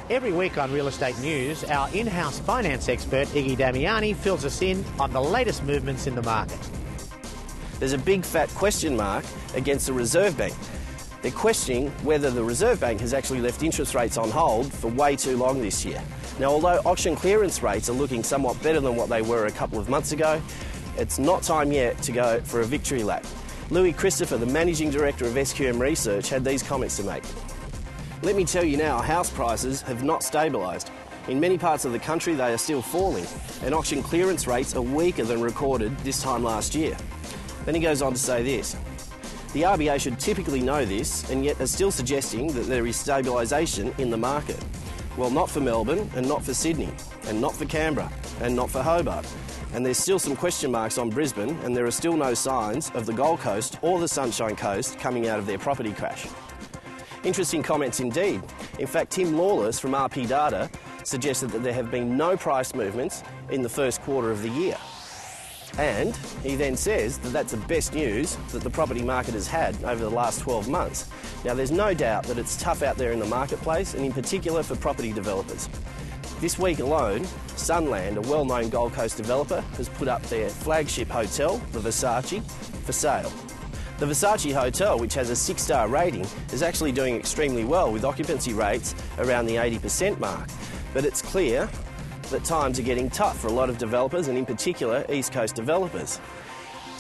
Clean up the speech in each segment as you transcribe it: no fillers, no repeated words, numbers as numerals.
Every week on Real Estate News, our in-house finance expert, Iggy Damiani, fills us in on the latest movements in the market. There's a big fat question mark against the Reserve Bank. They're questioning whether the Reserve Bank has actually left interest rates on hold for way too long this year. Now, although auction clearance rates are looking somewhat better than what they were a couple of months ago, it's not time yet to go for a victory lap. Louis Christopher, the Managing Director of SQM Research, had these comments to make. Let me tell you now, house prices have not stabilised. In many parts of the country they are still falling, and auction clearance rates are weaker than recorded this time last year. Then he goes on to say this. The RBA should typically know this, and yet are still suggesting that there is stabilisation in the market. Well, not for Melbourne, and not for Sydney, and not for Canberra, and not for Hobart. And there's still some question marks on Brisbane, and there are still no signs of the Gold Coast or the Sunshine Coast coming out of their property crash. Interesting comments indeed. In fact, Tim Lawless from RP Data suggested that there have been no price movements in the first quarter of the year. And he then says that that's the best news that the property market has had over the last 12 months. Now, there's no doubt that it's tough out there in the marketplace, and in particular for property developers. This week alone, Sunland, a well-known Gold Coast developer, has put up their flagship hotel, the Versace, for sale. The Versace Hotel, which has a 6-star rating, is actually doing extremely well with occupancy rates around the 80% mark. But it's clear that times are getting tough for a lot of developers, and in particular East Coast developers.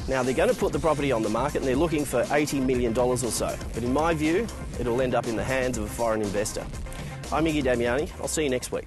Now, they're going to put the property on the market and they're looking for $80 million or so. But in my view, it'll end up in the hands of a foreign investor. I'm Iggy Damiani. I'll see you next week.